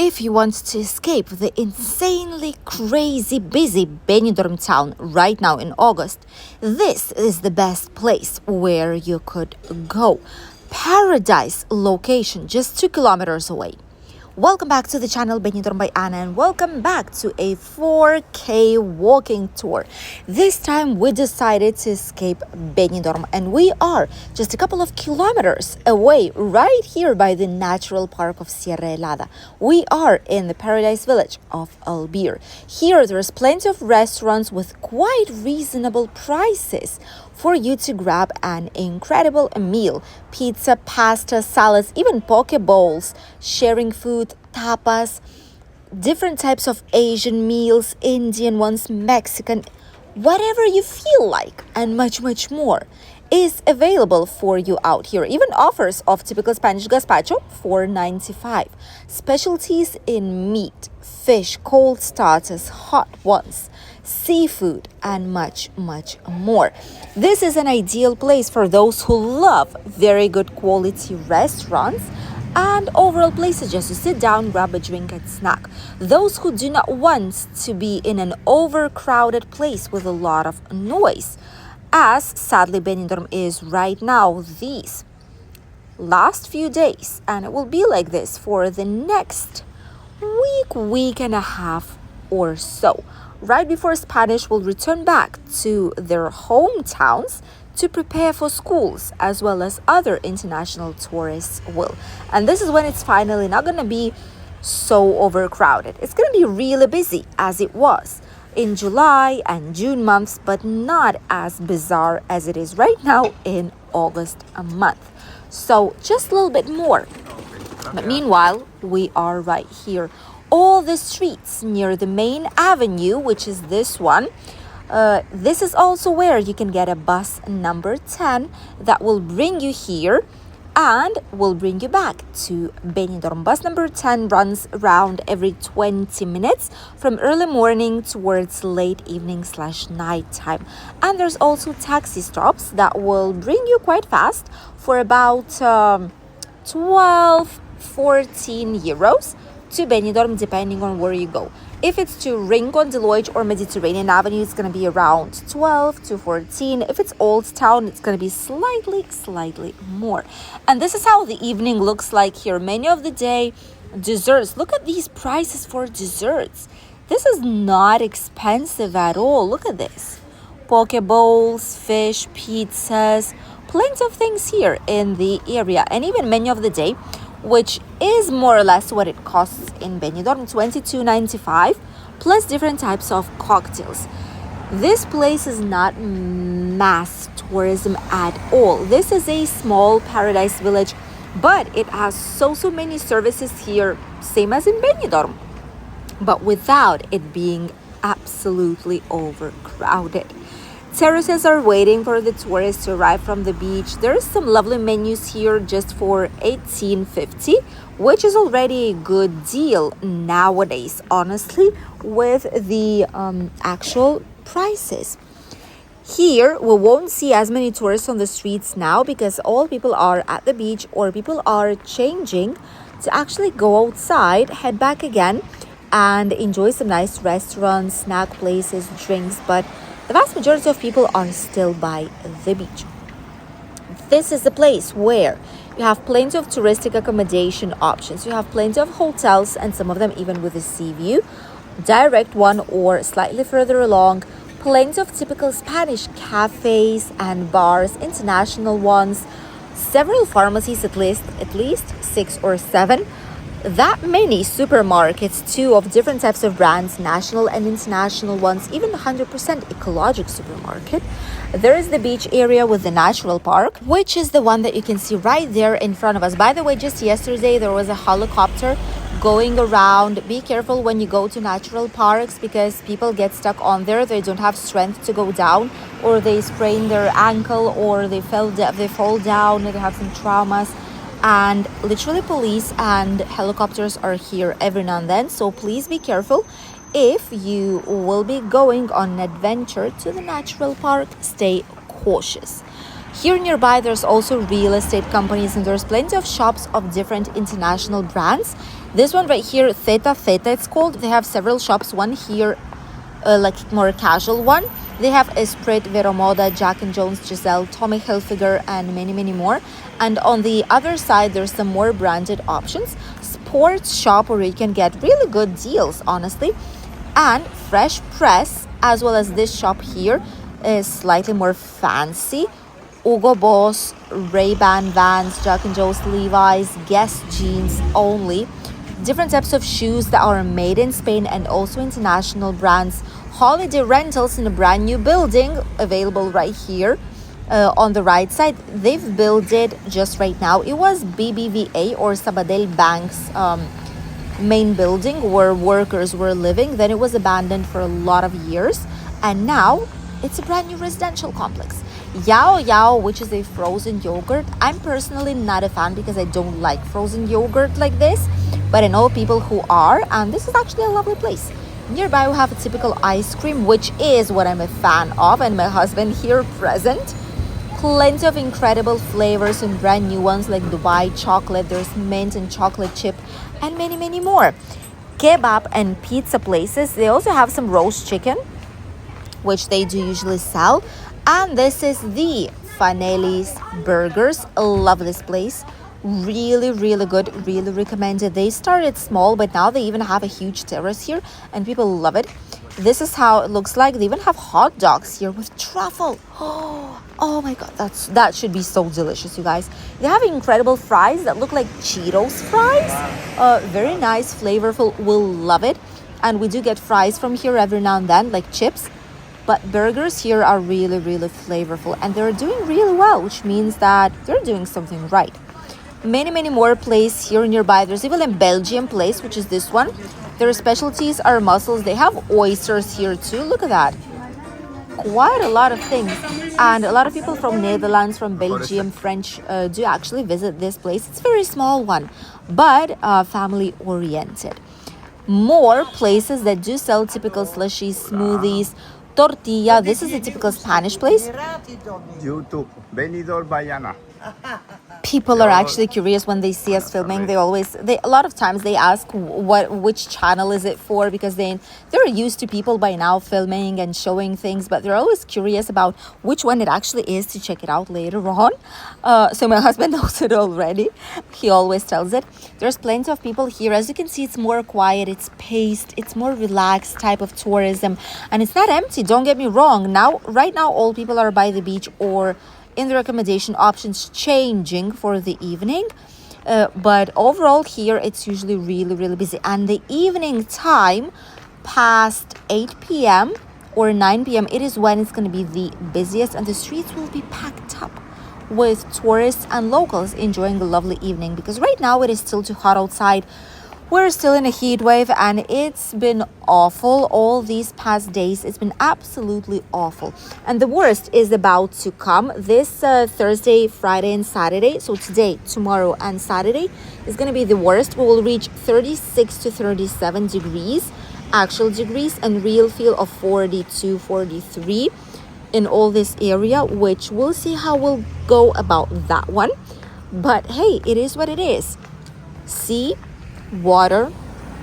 If you want to escape the insanely crazy busy Benidorm town right now in August, this is the best place where you could go. Paradise location just 2 kilometers away. Welcome back to the channel Benidorm by Anna, and welcome back to a 4K walking tour. This time we decided to escape Benidorm, and we are just a couple of kilometers away right here by the natural park of Sierra Helada. We are in the paradise village of Albir. Here there's plenty of restaurants with quite reasonable prices for you to grab an incredible meal. Pizza, pasta, salads, even poke bowls, sharing food, tapas, different types of Asian meals, Indian ones, Mexican, whatever you feel like, and much more is available for you out here. Even offers of typical Spanish gazpacho, $4.95. Specialties in meat, fish, cold starters, hot ones, seafood, and much more. This is an ideal place for those who love very good quality restaurants and overall places just to sit down, grab a drink and snack. Those who do not want to be in an overcrowded place with a lot of noise, as sadly Benidorm is right now these last few days, and it will be like this for the next week and a half or so. Right before Spanish will return back to their hometowns to prepare for schools, as well as other international tourists will. And this is when it's finally not going to be so overcrowded. It's going to be really busy as it was in July and June months, but not as bizarre as it is right now in August a month. So just a little bit more. But meanwhile, we are right here. All the streets near the main avenue, which is this one, this is also where you can get a bus number 10 that will bring you here and will bring you back to Benidorm. Bus number 10 runs around every 20 minutes from early morning towards late evening / night time. And there's also taxi stops that will bring you quite fast for about 12, 14 euros to Benidorm, depending on where you go. If it's to Rincon de Lodge or Mediterranean Avenue, it's going to be around 12 to 14. If it's Old Town, it's going to be slightly more. And this is how the evening looks like here. Menu of the day, desserts. Look at these prices for desserts. This is not expensive at all. Look at this. Poke bowls, fish, pizzas, plenty of things here in the area. And even menu of the day, which is more or less what it costs in Benidorm, $22.95, plus different types of cocktails. This place is not mass tourism at all. This is a small paradise village, but it has so many services here, same as in Benidorm, but without it being absolutely overcrowded. Terraces are waiting for the tourists to arrive from the beach. There's some lovely menus here just for $18.50, which is already a good deal nowadays, honestly, with the actual prices. Here, we won't see as many tourists on the streets now because all people are at the beach or people are changing to actually go outside, head back again, and enjoy some nice restaurants, snack places, drinks, but the vast majority of people are still by the beach. This is the place where you have plenty of touristic accommodation options. You have plenty of hotels, and some of them even with a sea view, direct one or slightly further along. Plenty of typical Spanish cafes and bars, international ones, several pharmacies, at least 6 or 7. That many supermarkets too, of different types of brands, national and international ones, even 100% ecologic supermarket. There is the beach area with the natural park, which is the one that you can see right there in front of us. By the way, just yesterday there was a helicopter going around. Be careful when you go to natural parks because people get stuck on there. They don't have strength to go down, or they sprain their ankle, or they fall down, or they have some traumas. And literally police and helicopters are here every now and then. So please be careful. If you will be going on an adventure to the natural park, stay cautious. Here nearby, there's also real estate companies, and there's plenty of shops of different international brands. This one right here, Theta it's called. They have several shops. One here, like more casual one. They have Esprit, Veromoda, Jack and Jones, Giselle, Tommy Hilfiger, and many more. And on the other side, there's some more branded options. Sports shop where you can get really good deals, honestly. And Fresh Press, as well as this shop here, is slightly more fancy. Hugo Boss, Ray-Ban, Vans, Jack and Jones, Levi's, Guess jeans only. Different types of shoes that are made in Spain and also international brands. Holiday rentals in a brand new building available right here on the right side. They've built it just right now. It was BBVA or Sabadell Bank's main building where workers were living. Then it was abandoned for a lot of years, and now it's a brand new residential complex. Yao, which is a frozen yogurt. I'm personally not a fan because I don't like frozen yogurt like this, but I know people who are, and this is actually a lovely place. Nearby we have a typical ice cream, which is what I'm a fan of, and my husband here present. Plenty of incredible flavors and brand new ones like Dubai chocolate, there's mint and chocolate chip, and many more. Kebab and pizza places. They also have some roast chicken, which they do usually sell. And this is the Fanelli's Burgers. I love this place. Really good. Really recommend it. They started small, but now they even have a huge terrace here and people love it. This is how it looks like. They even have hot dogs here with truffle. Oh my god, that should be so delicious, you guys. They have incredible fries that look like Cheetos fries. Very nice, flavorful. We'll love it. And we do get fries from here every now and then, like chips. But burgers here are really flavorful, and they're doing really well, which means that they're doing something right. Many more places here nearby. There's even a Belgian place, which is this one. Their specialties are mussels. They have oysters here too. Look at that. Quite a lot of things. And a lot of people from Netherlands, from Belgium, French do actually visit this place. It's a very small one, but family oriented. More places that do sell typical slushies, smoothies, tortilla. This is a typical Spanish place. YouTube, Benidorm, Bayana. People are actually curious when they see us filming. A lot of times they ask which channel is it for, because they're used to people by now filming and showing things, but they're always curious about which one it actually is to check it out later on. So my husband knows it already. He always tells it. There's plenty of people here. As you can see, it's more quiet, it's paced, it's more relaxed type of tourism, and it's not empty. Don't get me wrong. Right now, all people are by the beach or in their accommodation options, changing for the evening. But overall here, it's usually really busy. And the evening time, past 8 p.m. or 9 p.m., it is when it's going to be the busiest, and the streets will be packed up with tourists and locals enjoying a lovely evening, because right now it is still too hot outside. We're still in a heat wave, and it's been awful all these past days. It's been absolutely awful. And the worst is about to come this Thursday, Friday, and Saturday. So today, tomorrow, and Saturday is going to be the worst. We will reach 36 to 37 degrees, actual degrees, and real feel of 42, 43 in all this area, which we'll see how we'll go about that one. But hey, it is what it is. Sea, water,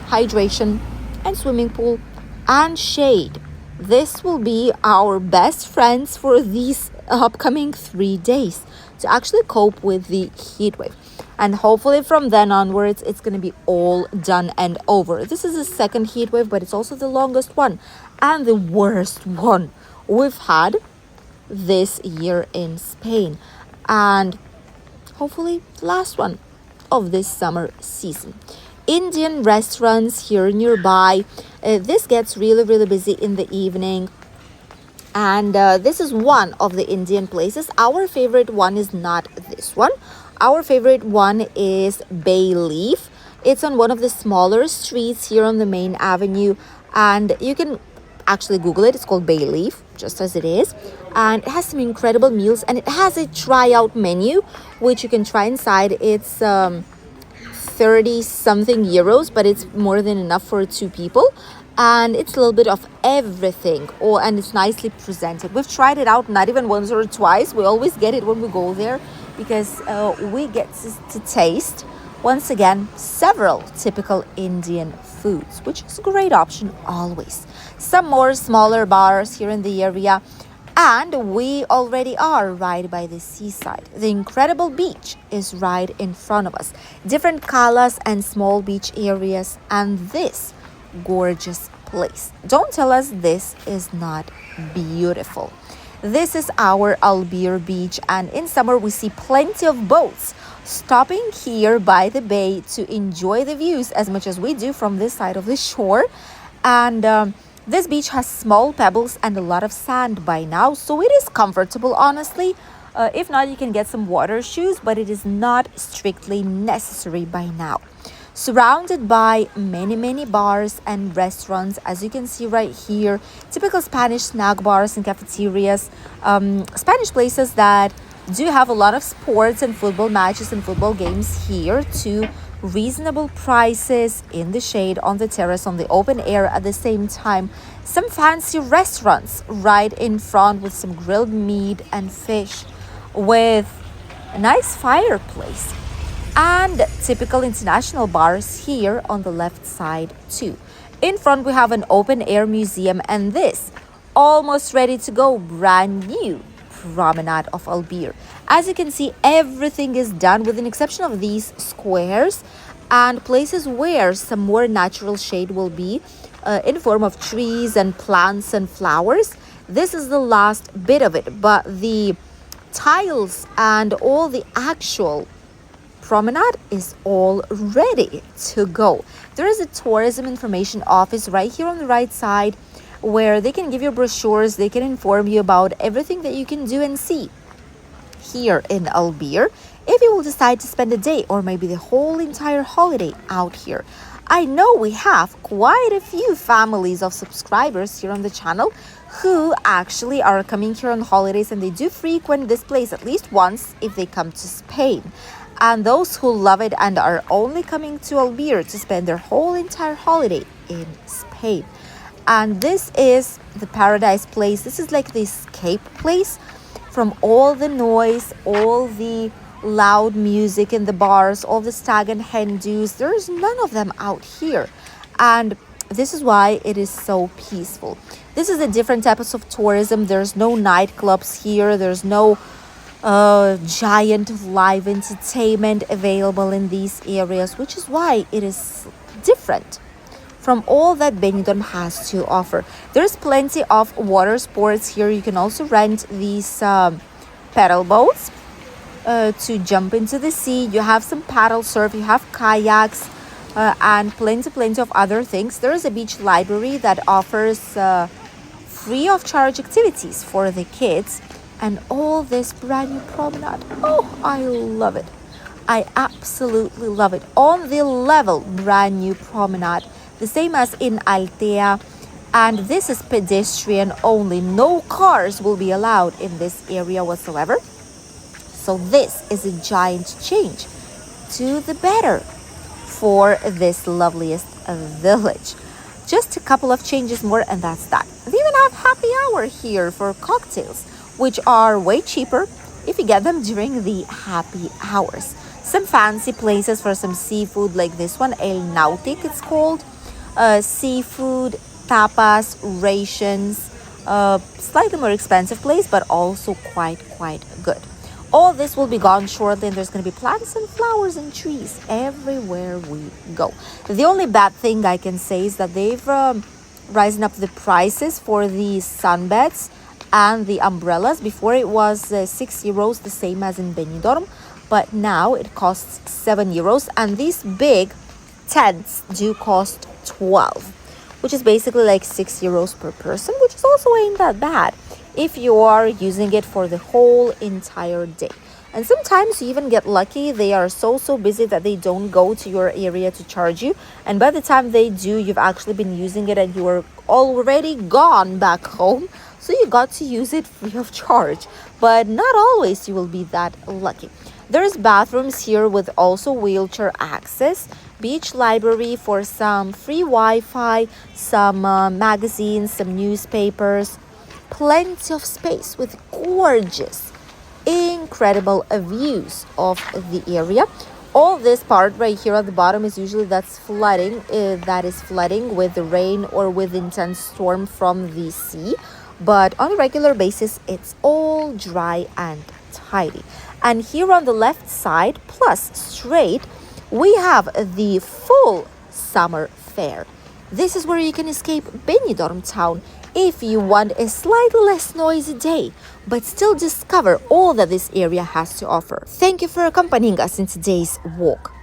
hydration, and swimming pool, and shade. This will be our best friends for these upcoming 3 days to actually cope with the heat wave. And hopefully from then onwards, it's going to be all done and over. This is the second heat wave, but it's also the longest one and the worst one we've had this year in Spain. And hopefully the last one of this summer season. Indian restaurants here nearby. This gets really busy in the evening. And this is one of the Indian places. Our favorite one is not this one. Our favorite one is Bay Leaf. It's on one of the smaller streets here on the main avenue. And you can actually Google it. It's called Bay Leaf, just as it is. And it has some incredible meals. And it has a try-out menu, which you can try inside. It's 30 something euros, but it's more than enough for two people. And it's a little bit of everything. Oh, and it's nicely presented. We've tried it out not even once or twice. We always get it when we go there because we get to taste, once again, several typical Indian foods, which is a great option always. Some more smaller bars here in the area. And we already are right by the seaside. The incredible beach is right in front of us. Different calas and small beach areas, and this gorgeous place. Don't tell us this is not beautiful. This is our Albir beach, and in summer we see plenty of boats stopping here by the bay to enjoy the views as much as we do from this side of the shore. And this beach has small pebbles and a lot of sand by now, so it is comfortable, honestly. If not, you can get some water shoes, but it is not strictly necessary by now. Surrounded by many bars and restaurants, as you can see right here, typical Spanish snack bars and cafeterias, Spanish places that do have a lot of sports and football matches and football games here too. Reasonable prices in the shade, on the terrace, on the open air at the same time. Some fancy restaurants right in front with some grilled meat and fish with a nice fireplace. And typical international bars here on the left side too. In front we have an open air museum, and this almost ready to go brand new promenade of Albir. As you can see, everything is done with an exception of these squares and places where some more natural shade will be in form of trees and plants and flowers. This is the last bit of it, but the tiles and all the actual promenade is all ready to go. There is a tourism information office right here on the right side where they can give you brochures, they can inform you about everything that you can do and see here in Albir if you will decide to spend a day or maybe the whole entire holiday out here. I know we have quite a few families of subscribers here on the channel who actually are coming here on holidays, and they do frequent this place at least once if they come to Spain. And those who love it and are only coming to Albir to spend their whole entire holiday in Spain. And this is the paradise place. This is like the escape place from all the noise, all the loud music in the bars, all the stag and hen do's. There's none of them out here. And this is why it is so peaceful. This is a different type of tourism. There's no nightclubs here. There's no giant live entertainment available in these areas, which is why it is different from all that Benidorm has to offer. There's plenty of water sports here. You can also rent these paddle boats to jump into the sea. You have some paddle surf, you have kayaks, and plenty of other things. There is a beach library that offers free of charge activities for the kids. And all this brand new promenade. Oh, I love it. I absolutely love it. On the level, brand new promenade. The same as in Altea. And this is pedestrian only. No cars will be allowed in this area whatsoever. So this is a giant change to the better for this loveliest village. Just a couple of changes more and that's that. They even have happy hour here for cocktails, which are way cheaper if you get them during the happy hours. Some fancy places for some seafood like this one, El Nautic it's called. Seafood, tapas, rations, slightly more expensive place, but also quite good. All this will be gone shortly, and there's going to be plants and flowers and trees everywhere we go. The only bad thing I can say is that they've risen up the prices for the sunbeds and the umbrellas. Before it was 6 euros, the same as in Benidorm, but now it costs 7 euros, and these big tents do cost 12, which is basically like 6 euros per person, which is also ain't that bad if you are using it for the whole entire day. And sometimes you even get lucky. They are so busy that they don't go to your area to charge you, and by the time they do, you've actually been using it and you are already gone back home. So you got to use it free of charge, but not always you will be that lucky. There's bathrooms here with also wheelchair access, beach library for some free Wi-Fi, some magazines, some newspapers, plenty of space with gorgeous, incredible views of the area. All this part right here at the bottom is usually that is flooding with the rain or with intense storm from the sea. But on a regular basis, it's all dry and tidy. And here on the left side, plus straight, we have the full summer fair. This is where you can escape Benidorm town if you want a slightly less noisy day, but still discover all that this area has to offer. Thank you for accompanying us in today's walk.